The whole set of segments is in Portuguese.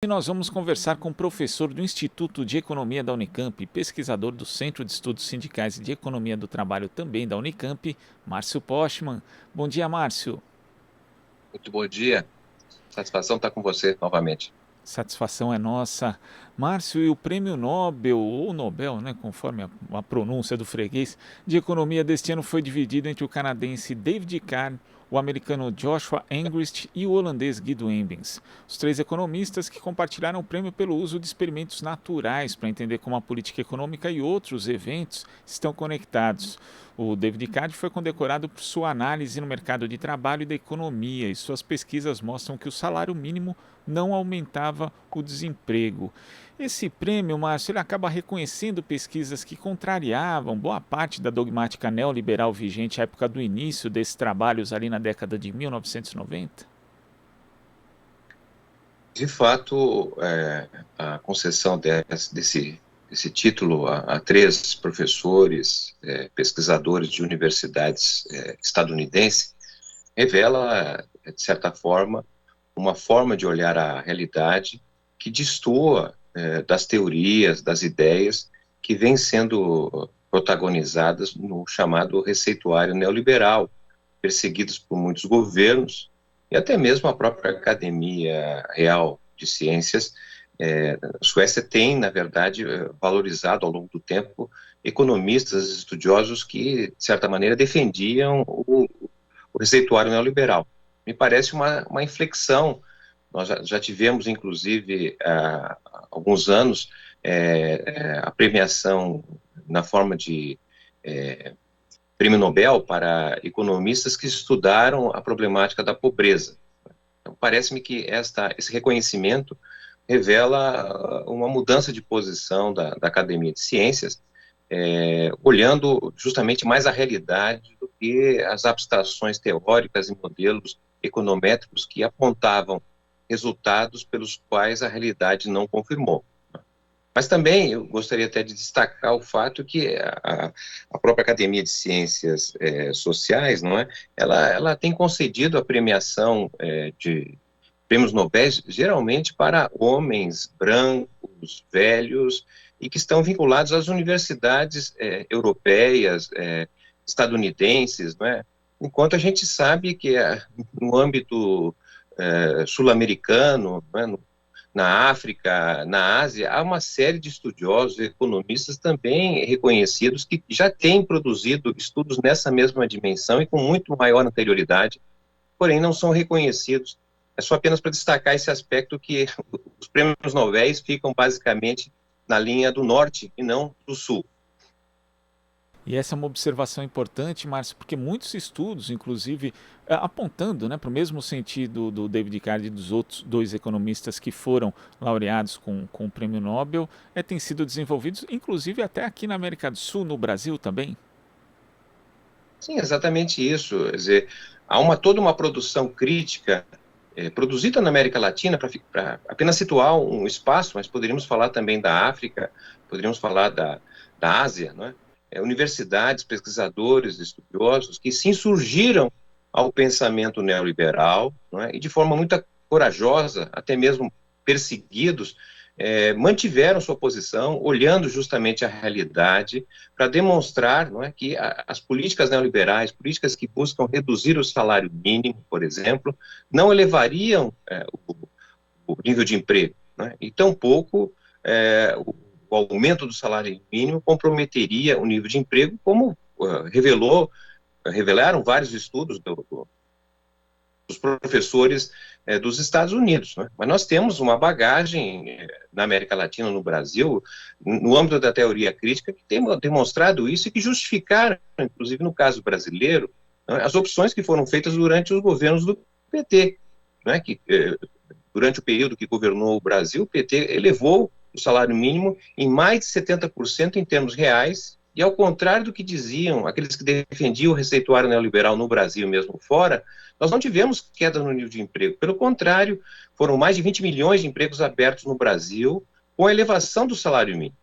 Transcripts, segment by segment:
E nós vamos conversar com o professor do Instituto de Economia da Unicamp, pesquisador do Centro de Estudos Sindicais e de Economia do Trabalho também da Unicamp, Márcio Postman. Bom dia, Márcio. Muito bom dia. Satisfação estar com você novamente. Satisfação é nossa. Márcio, e o prêmio Nobel, ou Nobel, né, conforme a pronúncia do freguês, de economia deste ano foi dividido entre o canadense David Carr, o americano Joshua Engrist e o holandês Guido Embens. Os três economistas que compartilharam o prêmio pelo uso de experimentos naturais para entender como a política econômica e outros eventos estão conectados. O David Carr foi condecorado por sua análise no mercado de trabalho e da economia, e suas pesquisas mostram que o salário mínimo não aumentava o desemprego. Esse prêmio, Márcio, ele acaba reconhecendo pesquisas que contrariavam boa parte da dogmática neoliberal vigente à época do início desses trabalhos ali na década de 1990? De fato, a concessão desse título a três professores, pesquisadores de universidades estadunidenses, revela, de certa forma, uma forma de olhar a realidade que destoa das teorias, das ideias que vêm sendo protagonizadas no chamado receituário neoliberal, perseguidos por muitos governos e até mesmo a própria Academia Real de Ciências. A Suécia tem, na verdade, valorizado ao longo do tempo economistas, estudiosos que, de certa maneira, defendiam o receituário neoliberal. Me parece uma inflexão. Nós já tivemos, inclusive, há alguns anos, a premiação na forma de prêmio Nobel para economistas que estudaram a problemática da pobreza. Então, parece-me que esse reconhecimento revela uma mudança de posição da Academia de Ciências, olhando justamente mais a realidade do que as abstrações teóricas e modelos econométricos que apontavam resultados pelos quais a realidade não confirmou. Mas também eu gostaria até de destacar o fato que a própria Academia de Ciências Sociais, não é, ela tem concedido a premiação de prêmios Nobel geralmente para homens brancos, velhos, e que estão vinculados às universidades europeias, estadunidenses, não é? Enquanto a gente sabe que no âmbito sul-americano, não é? Na África, na Ásia, há uma série de estudiosos, economistas também reconhecidos que já têm produzido estudos nessa mesma dimensão e com muito maior anterioridade, porém não são reconhecidos. É só apenas para destacar esse aspecto que os prêmios Nobel ficam basicamente na linha do norte e não do sul. E essa é uma observação importante, Márcio, porque muitos estudos, inclusive, apontando, né, para o mesmo sentido do David Card e dos outros dois economistas que foram laureados com o prêmio Nobel, têm sido desenvolvidos, inclusive até aqui na América do Sul, no Brasil também. Sim, exatamente isso. Quer dizer, há toda uma produção crítica produzida na América Latina, para apenas situar um espaço, mas poderíamos falar também da África, poderíamos falar da Ásia, não é? Universidades, pesquisadores, estudiosos que se insurgiram ao pensamento neoliberal, não é? E de forma muito corajosa, até mesmo perseguidos, mantiveram sua posição, olhando justamente a realidade, para demonstrar, não é, que as políticas neoliberais, políticas que buscam reduzir o salário mínimo, por exemplo, não elevariam o nível de emprego, né? E tampouco o aumento do salário mínimo comprometeria o nível de emprego, como revelaram vários estudos dos professores dos Estados Unidos, né? Mas nós temos uma bagagem na América Latina, no Brasil, no âmbito da teoria crítica, que tem demonstrado isso e que justificaram, inclusive no caso brasileiro, né, as opções que foram feitas durante os governos do PT, né, que durante o período que governou o Brasil, o PT elevou o salário mínimo em mais de 70% em termos reais, e ao contrário do que diziam aqueles que defendiam o receituário neoliberal no Brasil e mesmo fora, nós não tivemos queda no nível de emprego. Pelo contrário, foram mais de 20 milhões de empregos abertos no Brasil com a elevação do salário mínimo.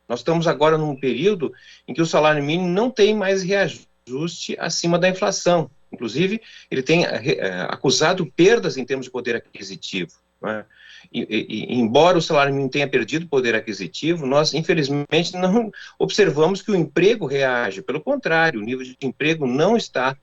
Nós estamos agora num período em que o salário mínimo não tem mais reajuste acima da inflação. Inclusive, ele tem acusado perdas em termos de poder aquisitivo, não é? embora o salário mínimo tenha perdido poder aquisitivo, nós, infelizmente, não observamos que o emprego reage. Pelo contrário, o nível de emprego não está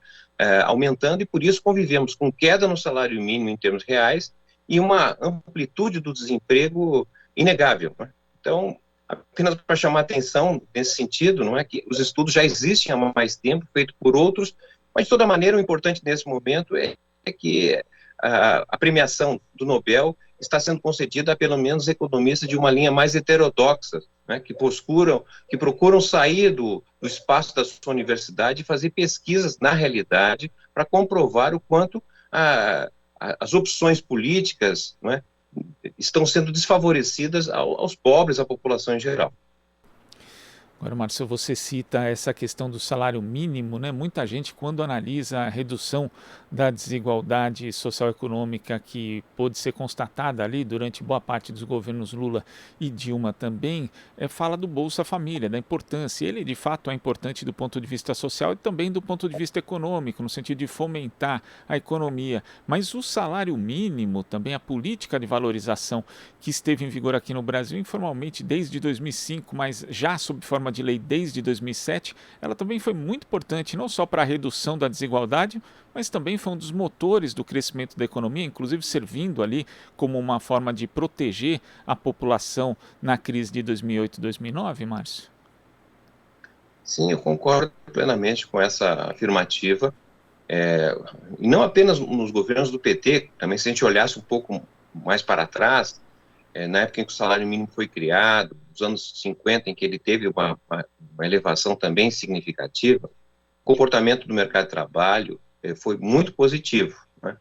aumentando e, por isso, convivemos com queda no salário mínimo em termos reais e uma amplitude do desemprego inegável, né? Então, apenas para chamar atenção nesse sentido, não é que os estudos já existem há mais tempo, feito por outros, mas, de toda maneira, o importante nesse momento é que a premiação do Nobel está sendo concedida a pelo menos economistas de uma linha mais heterodoxa, né, que procuram sair do espaço da sua universidade e fazer pesquisas na realidade para comprovar o quanto as opções políticas, né, estão sendo desfavorecidas aos pobres, à população em geral. Agora, Márcio, você cita essa questão do salário mínimo, né? Muita gente, quando analisa a redução da desigualdade social-econômica que pôde ser constatada ali durante boa parte dos governos Lula e Dilma também, fala do Bolsa Família, da importância. Ele, de fato, é importante do ponto de vista social e também do ponto de vista econômico, no sentido de fomentar a economia. Mas o salário mínimo, também a política de valorização que esteve em vigor aqui no Brasil informalmente desde 2005, mas já sob forma de lei desde 2007, ela também foi muito importante, não só para a redução da desigualdade, mas também foi um dos motores do crescimento da economia, inclusive servindo ali como uma forma de proteger a população na crise de 2008 e 2009, Márcio? Sim, eu concordo plenamente com essa afirmativa, e não apenas nos governos do PT, também se a gente olhasse um pouco mais para trás, na época em que o salário mínimo foi criado, nos anos 50, em que ele teve uma elevação também significativa, o comportamento do mercado de trabalho foi muito positivo, né?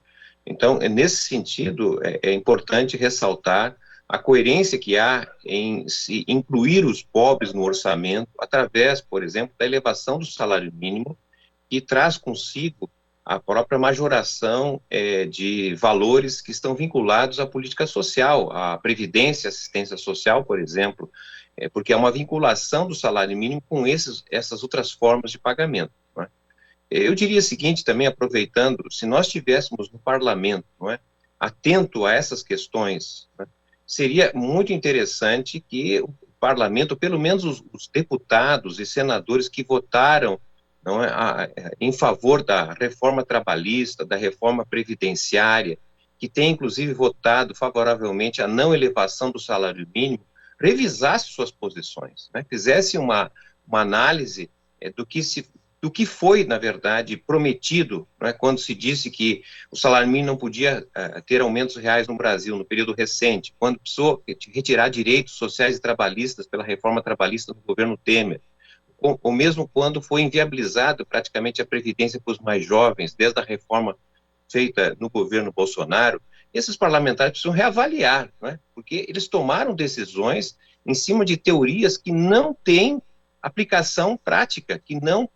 Então, nesse sentido, é importante ressaltar a coerência que há em se incluir os pobres no orçamento através, por exemplo, da elevação do salário mínimo, que traz consigo a própria majoração de valores que estão vinculados à política social, à previdência, assistência social, por exemplo, porque é uma vinculação do salário mínimo com essas outras formas de pagamento, não é? Eu diria o seguinte também, aproveitando, se nós tivéssemos no parlamento, não é, atento a essas questões, né, seria muito interessante que o parlamento, pelo menos os deputados e senadores que votaram, não é, em favor da reforma trabalhista, da reforma previdenciária, que tem inclusive votado favoravelmente à não elevação do salário mínimo, revisasse suas posições, né, fizesse uma análise do que foi, na verdade, prometido, né, quando se disse que o salário mínimo não podia ter aumentos reais no Brasil, no período recente, quando precisou retirar direitos sociais e trabalhistas pela reforma trabalhista do governo Temer, ou mesmo quando foi inviabilizado praticamente a previdência para os mais jovens, desde a reforma feita no governo Bolsonaro, esses parlamentares precisam reavaliar, né, porque eles tomaram decisões em cima de teorias que não têm aplicação prática, que não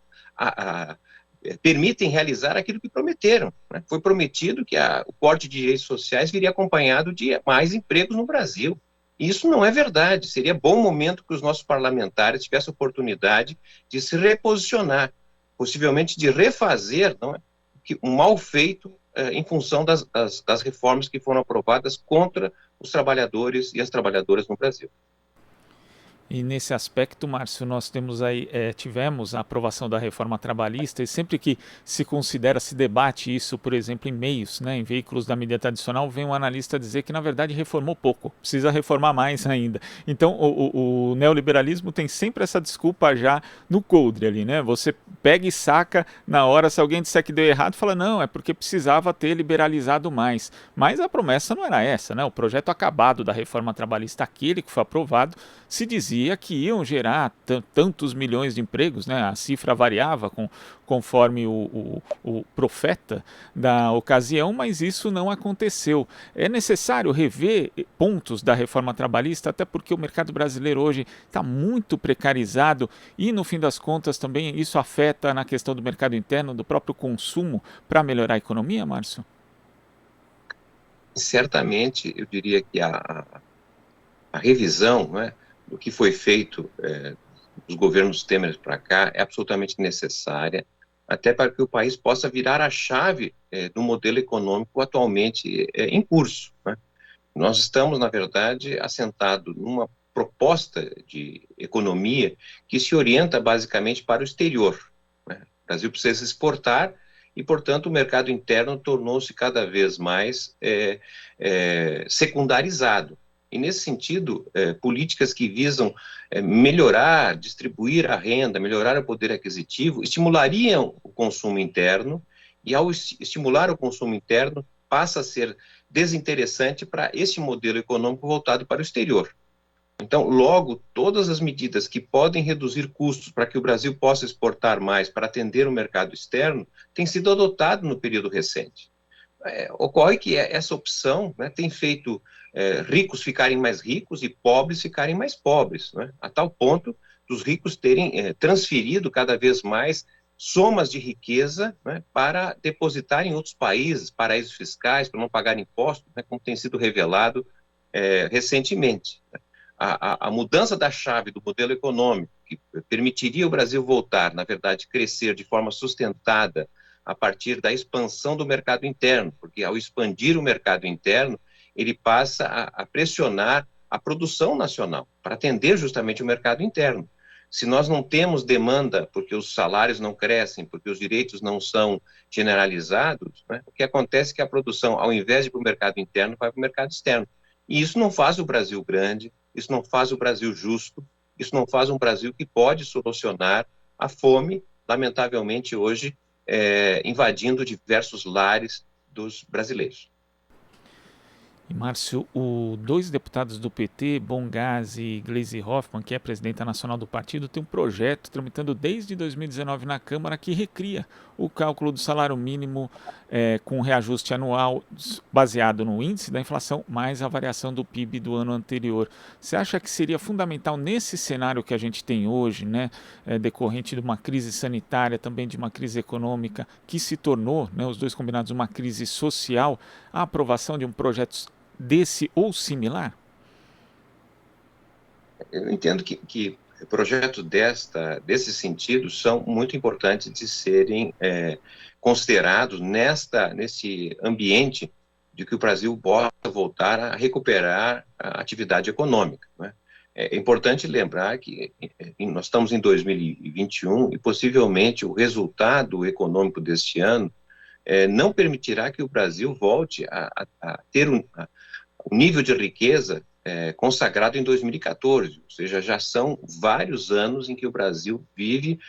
permitem realizar aquilo que prometeram, né? Foi prometido que o corte de direitos sociais viria acompanhado de mais empregos no Brasil. E isso não é verdade. Seria bom momento que os nossos parlamentares tivessem oportunidade de se reposicionar, possivelmente de refazer, não é, um mal feito em função das reformas que foram aprovadas contra os trabalhadores e as trabalhadoras no Brasil. E nesse aspecto, Márcio, nós temos aí, tivemos a aprovação da reforma trabalhista e sempre que se considera, se debate isso, por exemplo, em meios, né, em veículos da mídia tradicional, vem um analista dizer que na verdade reformou pouco, precisa reformar mais ainda. Então o neoliberalismo tem sempre essa desculpa já no coldre ali, né? Você pega e saca na hora, se alguém disser que deu errado, fala não, é porque precisava ter liberalizado mais. Mas a promessa não era essa, né? O projeto acabado da reforma trabalhista, aquele que foi aprovado, se dizia que iam gerar tantos milhões de empregos, né? A cifra variava conforme o profeta da ocasião, mas isso não aconteceu. É necessário rever pontos da reforma trabalhista, até porque o mercado brasileiro hoje está muito precarizado e, no fim das contas, também isso afeta na questão do mercado interno, do próprio consumo, para melhorar a economia, Márcio? Certamente, eu diria que a revisão, né, do que foi feito dos governos Temer para cá é absolutamente necessária, até para que o país possa virar a chave do modelo econômico atualmente em curso, né? Nós estamos, na verdade, assentados numa proposta de economia que se orienta basicamente para o exterior, né? O Brasil precisa exportar e, portanto, o mercado interno tornou-se cada vez mais secundarizado. E, nesse sentido, políticas que visam melhorar, distribuir a renda, melhorar o poder aquisitivo, estimulariam o consumo interno, e, ao estimular o consumo interno, passa a ser desinteressante para este modelo econômico voltado para o exterior. Então, logo, todas as medidas que podem reduzir custos para que o Brasil possa exportar mais para atender o mercado externo têm sido adotadas no período recente. Ocorre que essa opção, né, tem feito ricos ficarem mais ricos e pobres ficarem mais pobres, né, a tal ponto dos ricos terem transferido cada vez mais somas de riqueza, né, para depositar em outros países, paraísos fiscais, para não pagar impostos, né, como tem sido revelado recentemente. A mudança da chave do modelo econômico, que permitiria o Brasil voltar, na verdade, crescer de forma sustentada a partir da expansão do mercado interno, porque ao expandir o mercado interno, ele passa a pressionar a produção nacional para atender justamente o mercado interno. Se nós não temos demanda, porque os salários não crescem, porque os direitos não são generalizados, né, o que acontece é que a produção, ao invés de ir para o mercado interno, vai para o mercado externo. E isso não faz o Brasil grande, isso não faz o Brasil justo, isso não faz um Brasil que pode solucionar a fome, lamentavelmente hoje, invadindo diversos lares dos brasileiros. E, Márcio, dois deputados do PT, Bongás e Gleisi Hoffmann, que é presidenta nacional do partido, tem um projeto tramitando desde 2019 na Câmara que recria o cálculo do salário mínimo com reajuste anual baseado no índice da inflação mais a variação do PIB do ano anterior. Você acha que seria fundamental nesse cenário que a gente tem hoje, né, decorrente de uma crise sanitária, também de uma crise econômica, que se tornou, né, os dois combinados, uma crise social, a aprovação de um projeto desse ou similar? Eu entendo que projetos desse sentido são muito importantes de serem considerados nesse ambiente de que o Brasil possa voltar a recuperar a atividade econômica, né? É importante lembrar que nós estamos em 2021 e possivelmente o resultado econômico deste ano não permitirá que o Brasil volte a ter o nível de riqueza consagrado em 2014, ou seja, já são vários anos em que o Brasil vive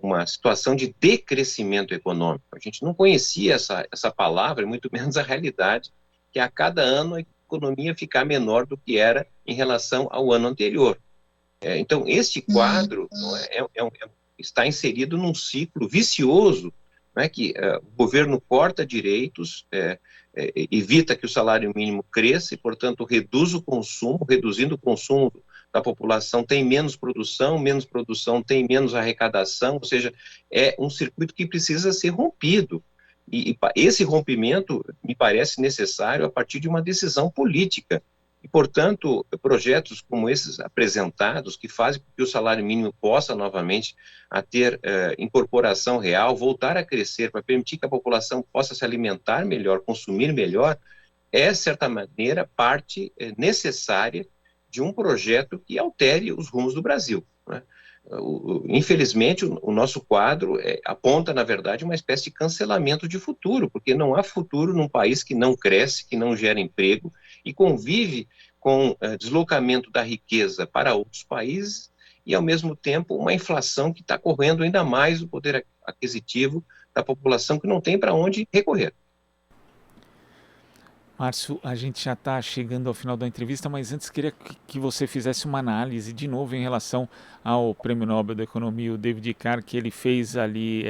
uma situação de decrescimento econômico. A gente não conhecia essa palavra, e muito menos a realidade, que a cada ano a economia fica menor do que era em relação ao ano anterior. Então, este quadro está inserido num ciclo vicioso, né, que o governo corta direitos, evita que o salário mínimo cresça e, portanto, reduz o consumo. Reduzindo o consumo da população tem menos produção tem menos arrecadação, ou seja, é um circuito que precisa ser rompido. E esse rompimento me parece necessário a partir de uma decisão política. E, portanto, projetos como esses apresentados, que fazem com que o salário mínimo possa novamente a ter incorporação real, voltar a crescer, para permitir que a população possa se alimentar melhor, consumir melhor, é, de certa maneira, parte necessária de um projeto que altere os rumos do Brasil, né? Infelizmente, o nosso quadro aponta, na verdade, uma espécie de cancelamento de futuro, porque não há futuro num país que não cresce, que não gera emprego e convive com deslocamento da riqueza para outros países e, ao mesmo tempo, uma inflação que está correndo ainda mais o poder aquisitivo da população, que não tem para onde recorrer. Márcio, a gente já está chegando ao final da entrevista, mas antes queria que você fizesse uma análise de novo em relação ao Prêmio Nobel da Economia, o David Carr, que ele fez ali,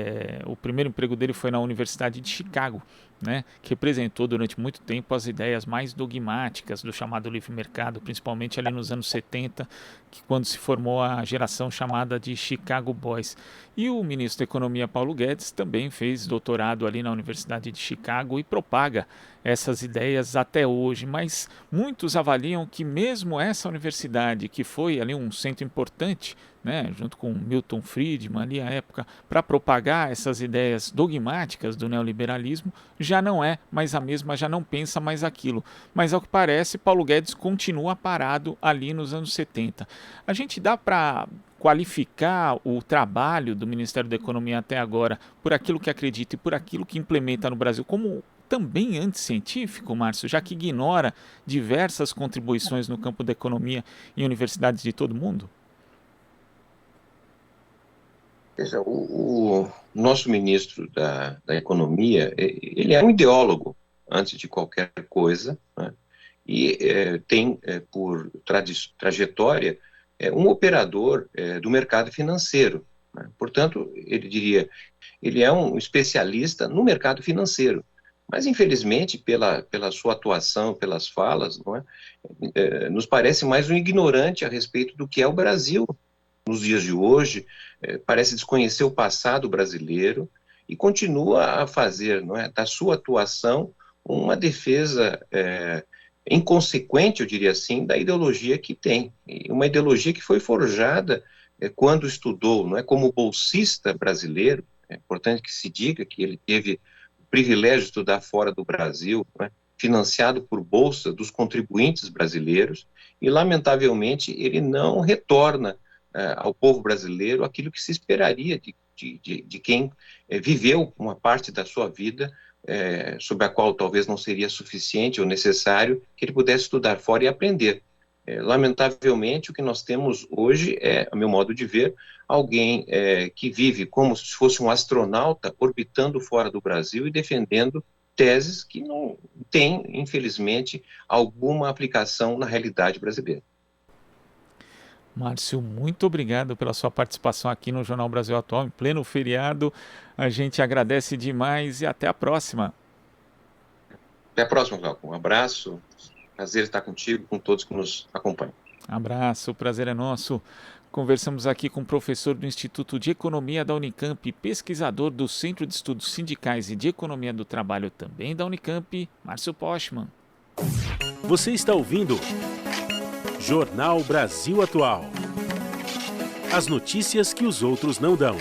o primeiro emprego dele foi na Universidade de Chicago, né, que representou durante muito tempo as ideias mais dogmáticas do chamado livre mercado, principalmente ali nos anos 70, que quando se formou a geração chamada de Chicago Boys. E o ministro da Economia, Paulo Guedes, também fez doutorado ali na Universidade de Chicago e propaga essas ideias até hoje, mas muitos avaliam que mesmo essa universidade, que foi ali um centro importante né, junto com Milton Friedman ali à época, para propagar essas ideias dogmáticas do neoliberalismo, já não é mais a mesma, já não pensa mais aquilo. Mas ao que parece, Paulo Guedes continua parado ali nos anos 70. A gente dá para qualificar o trabalho do Ministério da Economia até agora por aquilo que acredita e por aquilo que implementa no Brasil como também anticientífico, Márcio, já que ignora diversas contribuições no campo da economia em universidades de todo o mundo? Veja, o nosso ministro da Economia, ele é um ideólogo, antes de qualquer coisa, né? E tem por trajetória um operador do mercado financeiro, né? Portanto, ele é um especialista no mercado financeiro, mas infelizmente pela sua atuação, pelas falas, não é? Nos parece mais um ignorante a respeito do que é o Brasil nos dias de hoje, parece desconhecer o passado brasileiro e continua a fazer, não é, da sua atuação uma defesa inconsequente, eu diria assim, da ideologia que tem. E uma ideologia que foi forjada quando estudou, não é, como bolsista brasileiro. É importante que se diga que ele teve o privilégio de estudar fora do Brasil, não é, financiado por bolsa dos contribuintes brasileiros, e lamentavelmente ele não retorna ao povo brasileiro aquilo que se esperaria de quem viveu uma parte da sua vida sobre a qual talvez não seria suficiente ou necessário que ele pudesse estudar fora e aprender. Lamentavelmente, o que nós temos hoje é, a meu modo de ver, alguém que vive como se fosse um astronauta orbitando fora do Brasil e defendendo teses que não têm, infelizmente, alguma aplicação na realidade brasileira. Márcio, muito obrigado pela sua participação aqui no Jornal Brasil Atual, em pleno feriado. A gente agradece demais e até a próxima. Até a próxima, Glauco. Um abraço. Prazer estar contigo, com todos que nos acompanham. Abraço, o prazer é nosso. Conversamos aqui com o professor do Instituto de Economia da Unicamp, pesquisador do Centro de Estudos Sindicais e de Economia do Trabalho também da Unicamp, Márcio Postman. Você está ouvindo Jornal Brasil Atual. As notícias que os outros não dão.